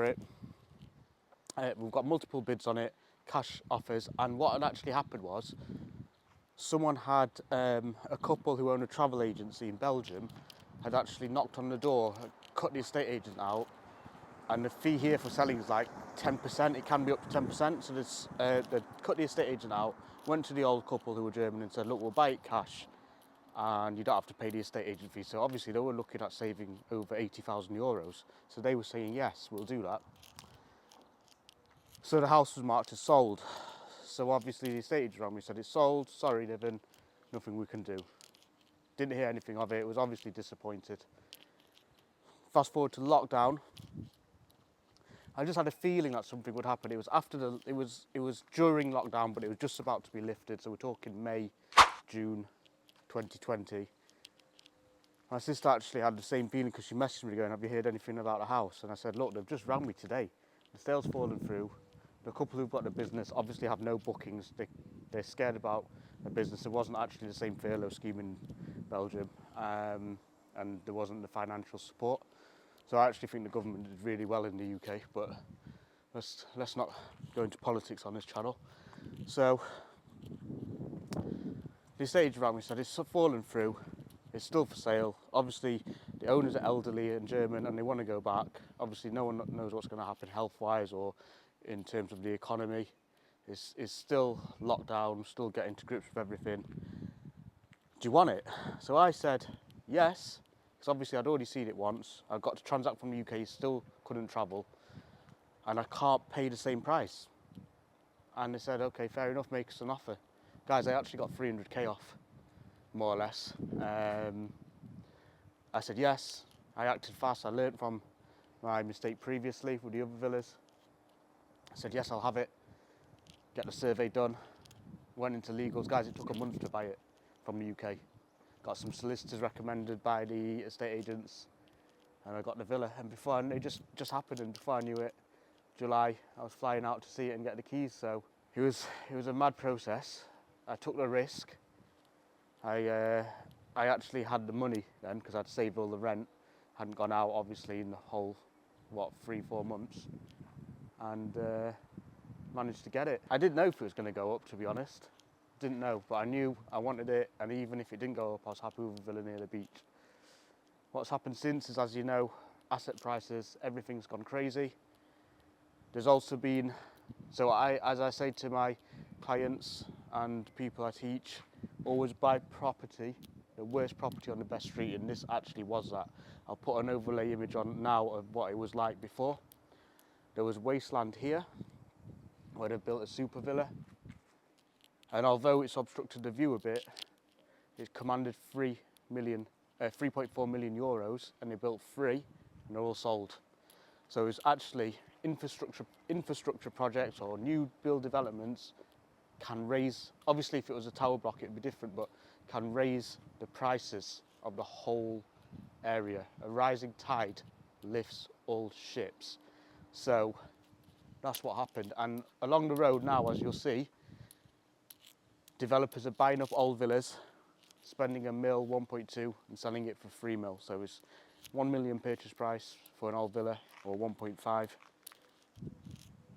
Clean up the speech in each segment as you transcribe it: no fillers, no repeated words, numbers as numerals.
it. We've got multiple bids on it, cash offers, and what had actually happened was someone had, a couple who own a travel agency in Belgium, had actually knocked on the door, cut the estate agent out, and the fee here for selling is like 10%, it can be up to 10%, so they cut the estate agent out, went to the old couple who were German and said, look, we'll buy it cash, and you don't have to pay the estate agent fee. So obviously they were looking at saving over 80,000 euros, so they were saying, yes, we'll do that. So the house was marked as sold. So obviously the estate agent rang me, said it's sold, sorry Niven, nothing we can do. Didn't hear anything of it, was obviously disappointed. Fast forward to lockdown, I just had a feeling that something would happen. It was after it was during lockdown, but it was just about to be lifted. So we're talking May, June 2020. My sister actually had the same feeling because she messaged me going, have you heard anything about the house? And I said, look, they've just rang me today. The sale's fallen through. The couple who've got the business obviously have no bookings. They're scared about the business. There wasn't actually the same furlough scheme in Belgium, and there wasn't the financial support. So I actually think the government did really well in the UK, but let's not go into politics on this channel. So the estate agent rang me and said it's fallen through, it's still for sale. Obviously the owners are elderly and German and they want to go back. Obviously no one knows what's going to happen health-wise or in terms of the economy. It's still locked down, still getting to grips with everything. Do you want it? So I said yes, because obviously I'd already seen it once. I got to transact from the UK, still couldn't travel, and I can't pay the same price. And they said, okay, fair enough, make us an offer. Guys, I actually got 300k off, more or less. I said yes, I acted fast, I learned from my mistake previously with the other villas. I said yes, I'll have it, get the survey done, went into legals. Guys, it took a month to buy it from the UK. Got some solicitors recommended by the estate agents, and I got the villa. And before it just happened, and before I knew it, July, I was flying out to see it and get the keys. So it was a mad process. I took the risk. I actually had the money then because I'd saved all the rent, hadn't gone out obviously in the whole 3-4 months, and managed to get it. I didn't know if it was going to go up, to be honest. Didn't know, but I knew I wanted it, and even if it didn't go up, I was happy with a villa near the beach. What's happened since is, as you know, asset prices, everything's gone crazy. There's also been, as I say to my clients and people I teach, always buy property, the worst property on the best street, and this actually was that. I'll put an overlay image on now of what it was like before. There was wasteland here, where they built a super villa. And although it's obstructed the view a bit, it commanded 3.4 million euros, and they built 3, and they're all sold. So it's actually infrastructure projects or new build developments can raise, obviously if it was a tower block it'd be different, but can raise the prices of the whole area. A rising tide lifts all ships. So that's what happened. And along the road now, as you'll see, developers are buying up old villas, spending £1 million, 1.2, and selling it for 3 million. So it's 1 million purchase price for an old villa, or 1.5.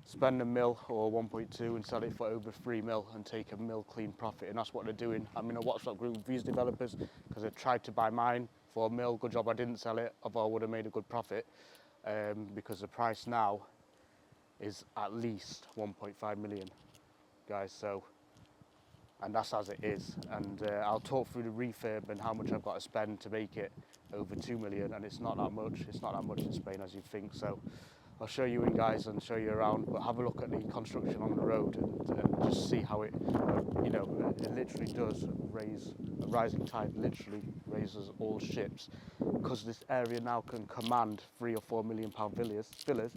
Spend £1 million or 1.2 and sell it for over 3 million and take £1 million clean profit. And that's what they're doing. I'm in a WhatsApp group with these developers because they tried to buy mine for £1 million. Good job I didn't sell it, otherwise I would have made a good profit, because the price now is at least 1.5 million, guys. So. And that's as it is, and I'll talk through the refurb and how much I've got to spend to make it over 2 million, and it's not that much in Spain as you think. So I'll show you in, guys, and show you around, but have a look at the construction on the road and just see how it, it literally does raise, a rising tide literally raises all ships, because this area now can command £3 or £4 million villas,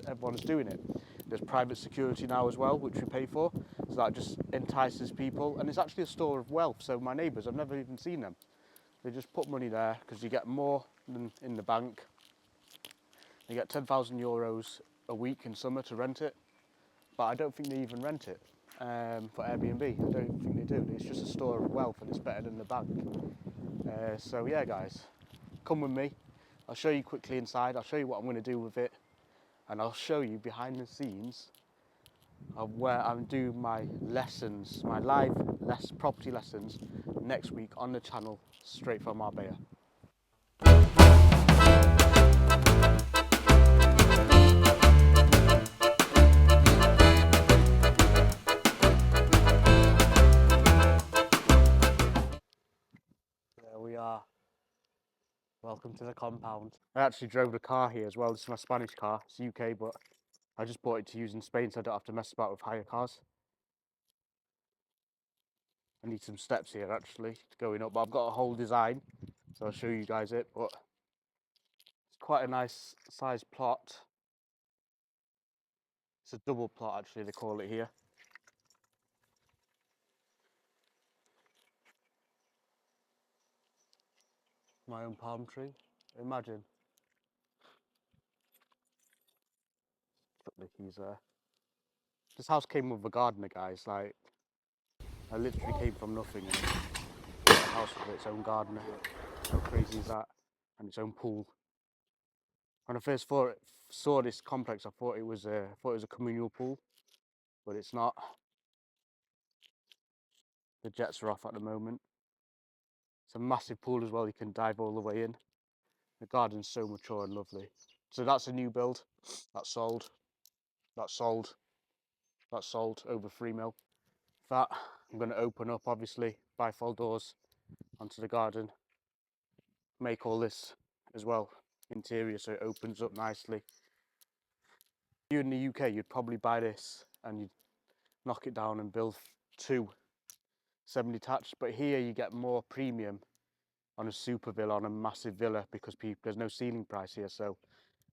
everyone's doing it. There's private security now as well, which we pay for, so that just entices people, and it's actually a store of wealth. So my neighbours, I've never even seen them. They just put money there because you get more than in the bank. They get 10,000 euros a week in summer to rent it, but I don't think they even rent it for Airbnb. I don't think they do. It's just a store of wealth, and it's better than the bank. So yeah, guys, come with me. I'll show you quickly inside. I'll show you what I'm going to do with it. and I'll show you behind the scenes of where I'm doing my lessons, my live property lessons next week on the channel straight from Marbella. There we are. Welcome to the compound. I actually drove the car here as well. This is my Spanish car. It's UK, but I just bought it to use in Spain so I don't have to mess about with hire cars. I need some steps here actually going up, but I've got a whole design, so I'll show you guys it. But it's quite a nice sized plot. It's a double plot actually, they call it here. My own palm tree. Imagine. Put the keys there. This house came with a gardener, guys. Like, I literally came from nothing and got a house with its own gardener. How crazy is that? And its own pool. When I first saw this complex, I thought it was a communal pool, but it's not. The jets are off at the moment. It's a massive pool as well. You can dive all the way in. The garden's so mature and lovely. So that's a new build. That's sold. That's sold. That's sold over 3 mil. That I'm going to open up, obviously, bifold doors onto the garden. Make all this as well interior so it opens up nicely. You in the UK, you'd probably buy this and you'd knock it down and build 2 semi-detached, but here you get more premium on a super villa, on a massive villa, because there's no ceiling price here, so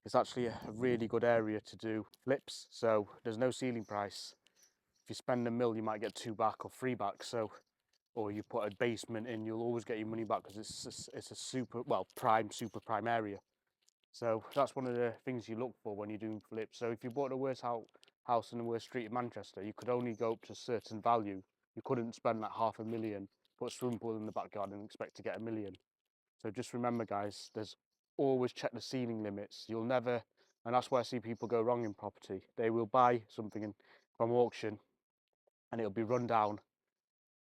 it's actually a really good area to do flips. So there's no ceiling price. If you spend £1 million, you might get 2 back or 3 back. So, or you put a basement in, you'll always get your money back because it's a super prime area. So that's one of the things you look for when you're doing flips. So if you bought the worst house in the worst street in Manchester, you could only go up to a certain value. You couldn't spend like £500,000, put a swimming pool in the backyard and expect to get £1 million. So just remember, guys, there's always check the ceiling limits. You'll never, and that's where I see people go wrong in property. They will buy something from auction and it'll be run down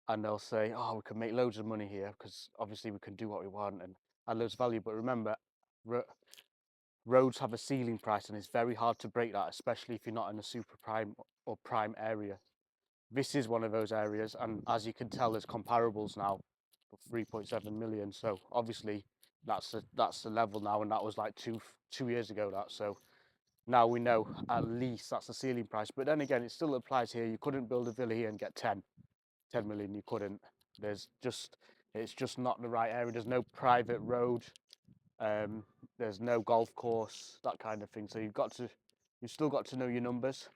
and they'll say, oh, we can make loads of money here because obviously we can do what we want and add loads of value. But remember, roads have a ceiling price and it's very hard to break that, especially if you're not in a super prime or prime area. This is one of those areas, and as you can tell, there's comparables now of 3.7 million. So obviously that's the level now, and that was like two years ago. That so now we know at least that's the ceiling price. But then again, it still applies here. You couldn't build a villa here and get 10 million. You couldn't. It's just not the right area. There's no private road. There's no golf course, that kind of thing. So you've still got to know your numbers.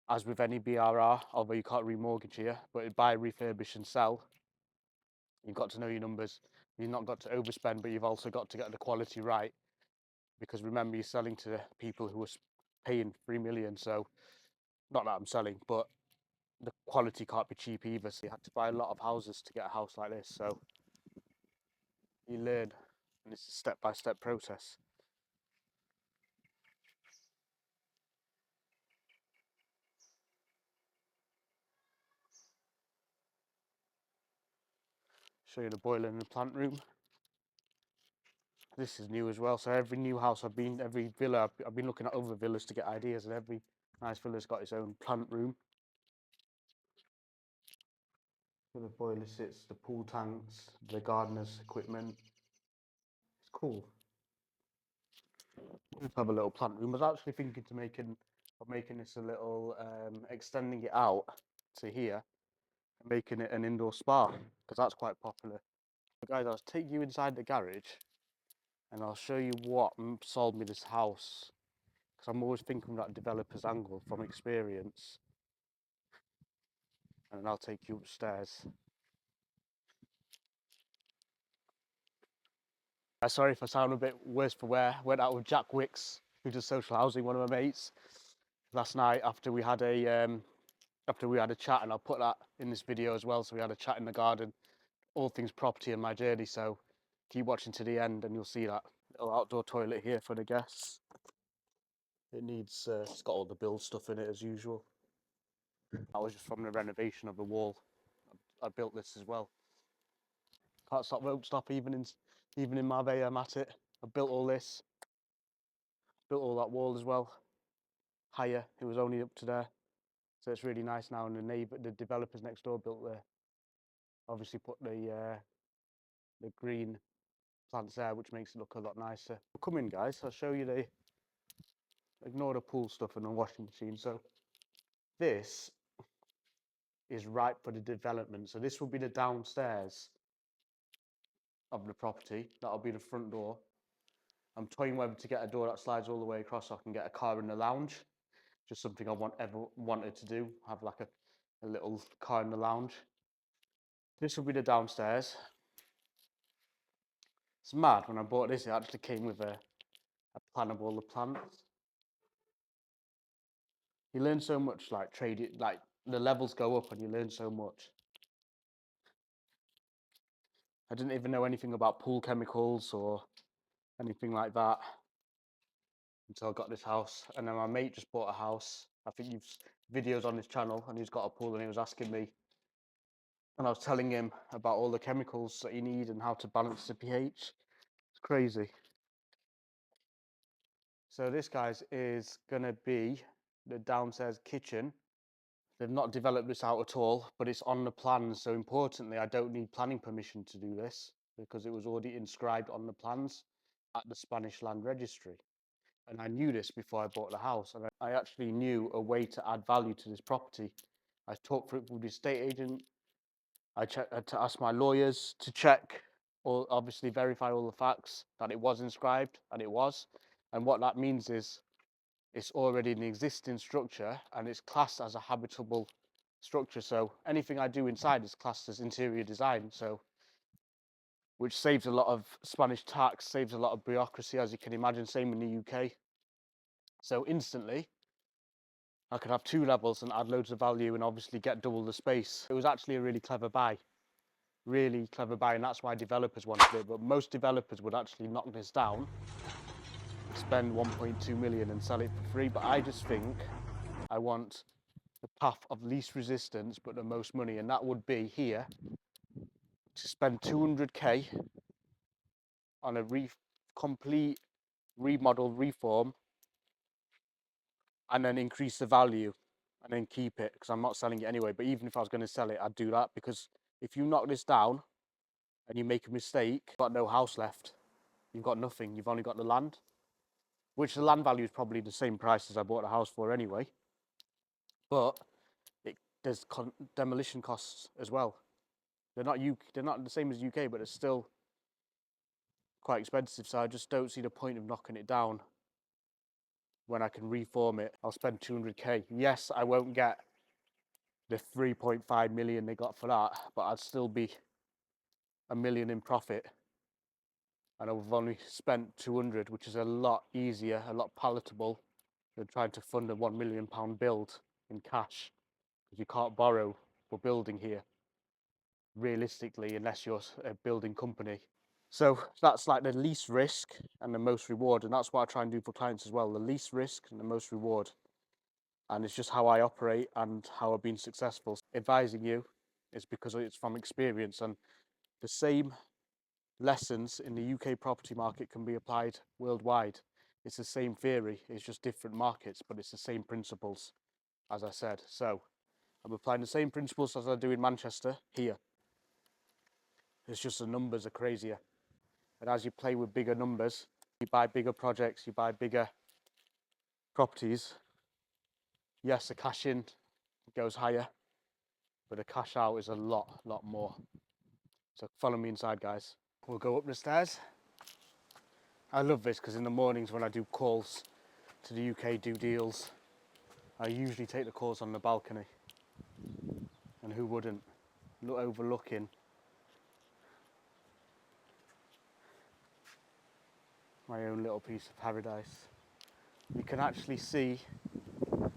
As with any BRR, although you can't remortgage here, but buy, refurbish and sell, you've got to know your numbers. You've not got to overspend, but you've also got to get the quality right. Because remember, you're selling to people who are paying 3 million. So, not that I'm selling, but the quality can't be cheap either. So you had to buy a lot of houses to get a house like this. So you learn, and it's a step-by-step process. Show you the boiler in the plant room. This is new as well. So every new house every villa, I've been looking at other villas to get ideas, and every nice villa's got its own plant room. Where the boiler sits, the pool tanks, the gardener's equipment. It's cool. Let's have a little plant room. I was actually thinking of making this a little, extending it out to here and making it an indoor spa, because that's quite popular. But guys, I'll take you inside the garage and I'll show you what sold me this house, because I'm always thinking from that developer's angle from experience. And I'll take you upstairs. Sorry if I sound a bit worse for wear. Went out with Jack Wicks, who does social housing, one of my mates, last night after we had a chat, and I'll put that in this video as well. So we had a chat in the garden, all things property and my journey. So keep watching to the end and you'll see that little outdoor toilet here for the guests. It needs, it's got all the build stuff in it as usual. That was just from the renovation of the wall. I built this as well. Can't stop, won't stop, even in Marbella, I'm at it. I built all this, built all that wall as well. Higher, it was only up to there. So it's really nice now, and the developers next door built obviously put the green plants there, which makes it look a lot nicer. Come in, guys, I'll show you ignore the pool stuff and the washing machine. So this is ripe for the development. So this will be the downstairs of the property. That'll be the front door. I'm toying whether to get a door that slides all the way across so I can get a car in the lounge. Just something I ever wanted to do, have like a little car in the lounge. This will be the downstairs. It's mad, when I bought this, it actually came with a plan of all the plants. You learn so much, like like the levels go up and you learn so much. I didn't even know anything about pool chemicals or anything like that until I got this house. And then my mate just bought a house. I think you've videos on his channel, and he's got a pool, and he was asking me, and I was telling him about all the chemicals that you need and how to balance the pH. It's crazy. So this, guys, is gonna be the downstairs kitchen. They've not developed this out at all, but it's on the plans. So importantly, I don't need planning permission to do this because it was already inscribed on the plans at the Spanish Land Registry. And I knew this before I bought the house, and I actually knew a way to add value to this property. I talked through it with the estate agent. I had to ask my lawyers to check, or obviously verify all the facts that it was inscribed, and it was. And what that means is it's already an existing structure and it's classed as a habitable structure. So anything I do inside is classed as interior design. So, which saves a lot of Spanish tax, saves a lot of bureaucracy, as you can imagine, same in the UK. So instantly, I could have 2 levels and add loads of value and obviously get double the space. It was actually a really clever buy, and that's why developers wanted it. But most developers would actually knock this down, spend 1.2 million and sell it for free. But I just think I want the path of least resistance but the most money, and that would be here to spend 200k on a complete remodel, reform, and then increase the value and then keep it, because I'm not selling it anyway. But even if I was going to sell it, I'd do that, because if you knock this down and you make a mistake, you've got no house left. You've got nothing. You've only got the land, which the land value is probably the same price as I bought the house for anyway. But there's demolition costs as well. They're not the same as UK, but it's still quite expensive. So I just don't see the point of knocking it down when I can reform it. I'll spend 200k. Yes, I won't get the 3.5 million they got for that, but I'd still be a million in profit. And I've only spent 200, which is a lot easier, a lot palatable than trying to fund a £1 million build in cash, because you can't borrow for building here, realistically, unless you're a building company. So that's like the least risk and the most reward, and that's what I try and do for clients as well, the least risk and the most reward. And it's just how I operate and how I've been successful. Advising you is because it's from experience, and the same lessons in the UK property market can be applied worldwide. It's the same theory, it's just different markets, but it's the same principles, as I said. So I'm applying the same principles as I do in Manchester here. It's just the numbers are crazier. And as you play with bigger numbers, you buy bigger projects, you buy bigger properties. Yes, the cash in goes higher, but the cash out is a lot more. So follow me inside, guys. We'll go up the stairs. I love this because in the mornings when I do calls to the UK, do deals, I usually take the calls on the balcony. And who wouldn't? Overlooking my own little piece of paradise. You can actually see, I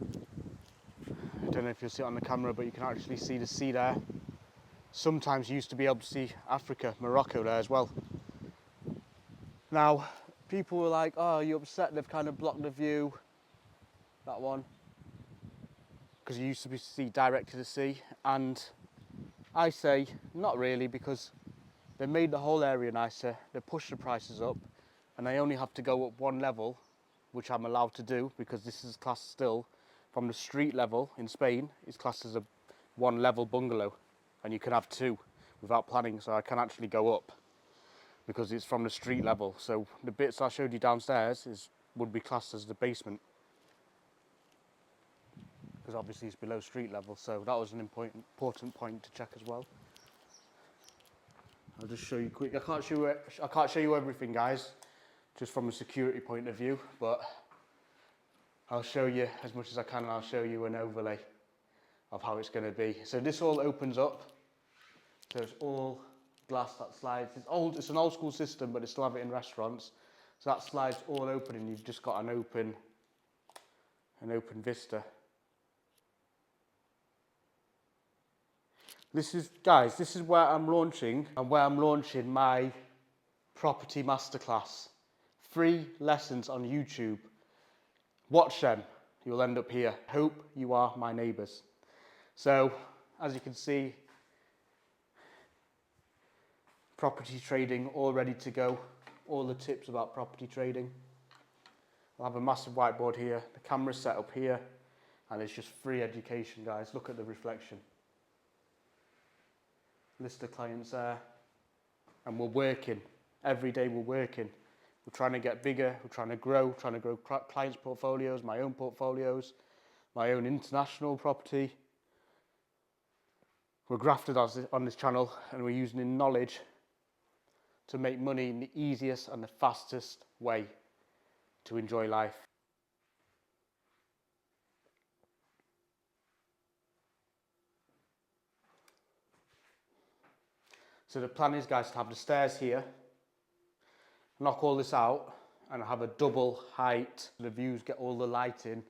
don't know if you'll see it on the camera, but you can actually see the sea there. Sometimes you used to be able to see Africa, Morocco there as well. Now, people were like, oh, you're upset they've kind of blocked the view. that one, because it used to be direct to the sea, and I say not really, because they made the whole area nicer, they pushed the prices up, and I only have to go up one level, which I'm allowed to do because this is classed still from the street level in Spain. It's classed as a one level bungalow, and you can have two without planning, so I can actually go up because it's from the street level. So the bits I showed you downstairs would be classed as the basement, because obviously it's below street level. So that was an important point to check as well. I'll just show you quick. I can't show you everything, guys, just from a security point of view, but I'll show you as much as I can, and I'll show you an overlay of how it's going to be. So this all opens up. So it's all glass that slides. It's an old school system, but they still have it in restaurants. So that slides all open, and you've just got an open vista. This is where I'm launching, and where I'm launching my property masterclass. 3 lessons on YouTube. Watch them. You'll end up here. Hope you are my neighbours. So, as you can see, property trading all ready to go. All the tips about property trading. I'll have a massive whiteboard here. The camera's set up here, and it's just free education, guys. Look at the reflection. List of clients there, and we're working. Every day we're working. We're trying to get bigger, we're trying to grow clients' portfolios, my own portfolios, my own international property. We're grafted on this channel, and we're using knowledge to make money in the easiest and the fastest way to enjoy life. So the plan is, guys, to have the stairs here, knock all this out, and have a double height. The views get all the lighting.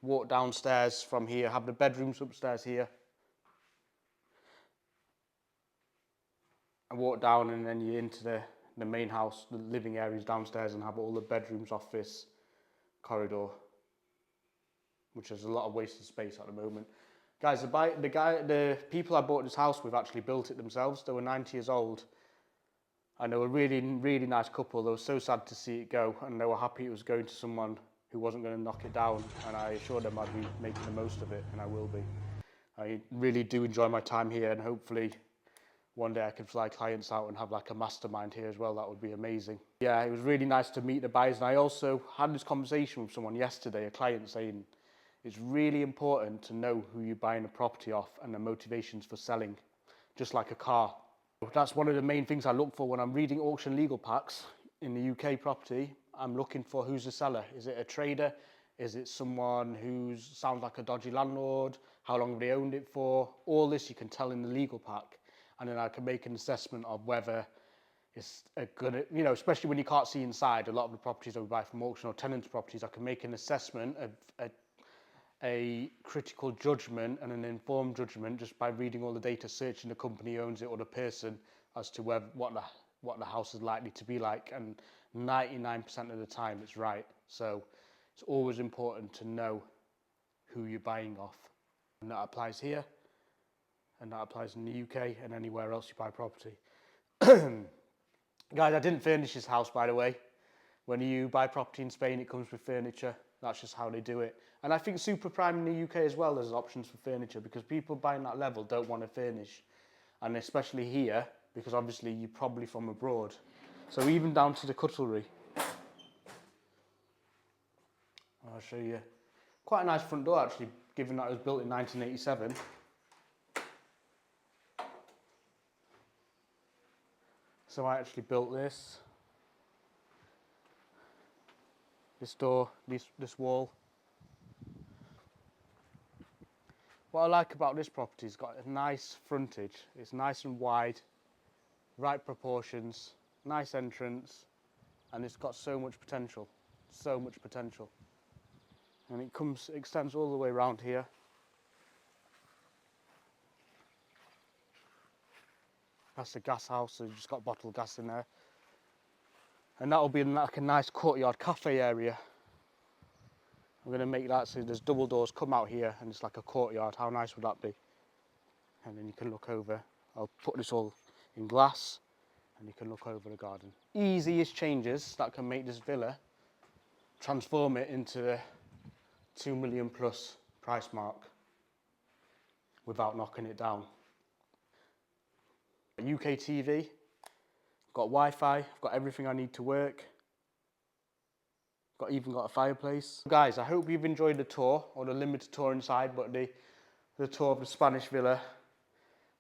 Walk downstairs from here, have the bedrooms upstairs here. And walk down, and then you're into the main house, the living areas downstairs, and have all the bedrooms, office, corridor, which is a lot of wasted space at the moment. Guys, the people I bought this house with actually built it themselves. They were 90 years old, and they were a really, really nice couple. They were so sad to see it go, and they were happy it was going to someone who wasn't going to knock it down, and I assured them I'd be making the most of it, and I will be. I really do enjoy my time here, and hopefully one day I can fly clients out and have like a mastermind here as well. That would be amazing. Yeah, it was really nice to meet the buyers, and I also had this conversation with someone yesterday, a client, saying it's really important to know who you're buying a property off and the motivations for selling, just like a car. That's one of the main things I look for when I'm reading auction legal packs in the UK property. I'm looking for who's the seller. Is it a trader? Is it someone who sounds like a dodgy landlord? How long have they owned it for? All this you can tell in the legal pack, and then I can make an assessment of whether it's a good, especially when you can't see inside. A lot of the properties that we buy from auction or tenants' properties, I can make an assessment of a critical judgment and an informed judgment just by reading all the data, searching the company who owns it or the person, as to what the house is likely to be like, and 99% of the time it's right. So it's always important to know who you're buying off, and that applies here, and that applies in the UK and anywhere else you buy property. Guys, I didn't furnish this house, by the way. When you buy property in Spain, it comes with furniture. That's just how they do it. And I think super prime in the UK as well, there's options for furniture, because people buying that level don't want to furnish. And especially here, because obviously you're probably from abroad. So even down to the cutlery. I'll show you. Quite a nice front door actually, given that it was built in 1987. So I actually built this door, this wall. What I like about this property is it's got a nice frontage. It's nice and wide, right proportions, nice entrance, and it's got so much potential, so much potential. And it extends all the way around here. That's the gas house, so you've just got bottled gas in there. And that'll be like a nice courtyard cafe area. I'm going to make that so there's double doors come out here and it's like a courtyard. How nice would that be? And then you can look over. I'll put this all in glass and you can look over the garden. Easiest changes that can make this villa, transform it into the 2 million plus price mark without knocking it down. UK TV, got Wi-Fi, I've got everything I need to work. Even got a fireplace. Guys, I hope you've enjoyed the tour, or the limited tour inside, but the tour of the Spanish villa.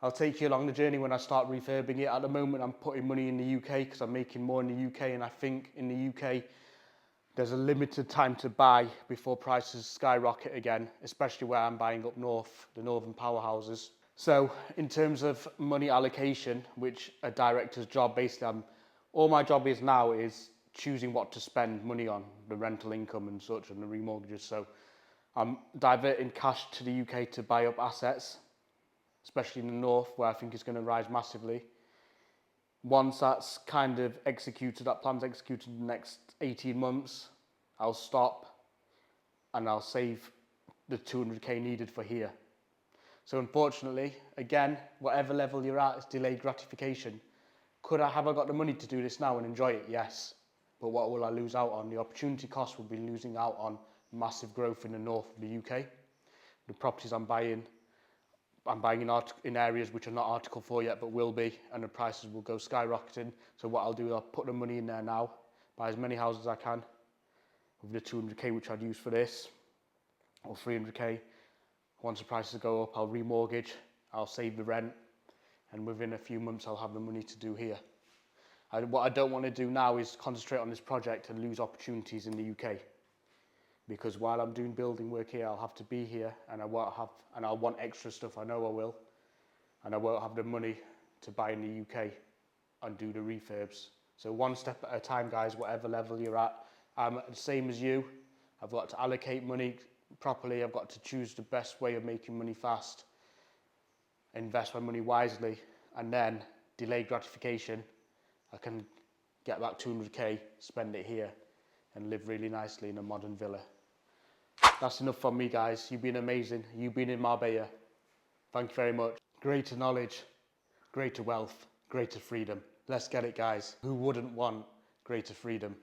I'll take you along the journey when I start refurbing it. At the moment, I'm putting money in the UK because I'm making more in the UK, and I think in the UK, there's a limited time to buy before prices skyrocket again, especially where I'm buying up north, the northern powerhouses. So in terms of money allocation, which a director's job, basically, all my job is now is choosing what to spend money on, the rental income and such, and the remortgages. So I'm diverting cash to the UK to buy up assets, especially in the north, where I think it's going to rise massively. Once that's kind of executed, that plan's executed in the next 18 months, I'll stop and I'll save the 200k needed for here. So unfortunately, again, whatever level you're at, it's delayed gratification. Have I got the money to do this now and enjoy it? Yes. But what will I lose out on? The opportunity cost will be losing out on massive growth in the north of the UK. The properties I'm buying in areas which are not Article 4 yet, but will be, and the prices will go skyrocketing. So what I'll do, I'll put the money in there now, buy as many houses as I can, with the 200k which I'd use for this, or 300k. Once the prices go up, I'll remortgage, I'll save the rent, and within a few months I'll have the money to do here. What I don't want to do now is concentrate on this project and lose opportunities in the UK. Because while I'm doing building work here, I'll have to be here, and I'll want extra stuff, I know I will. And I won't have the money to buy in the UK and do the refurbs. So one step at a time, guys, whatever level you're at. I'm the same as you. I've got to allocate money properly. I've got to choose the best way of making money fast, invest my money wisely, and then delay gratification. I can get back 200k, spend it here, and live really nicely in a modern villa. That's enough from me, guys. You've been amazing. You've been in Marbella. Thank you very much. Greater knowledge, greater wealth, greater freedom. Let's get it, guys. Who wouldn't want greater freedom?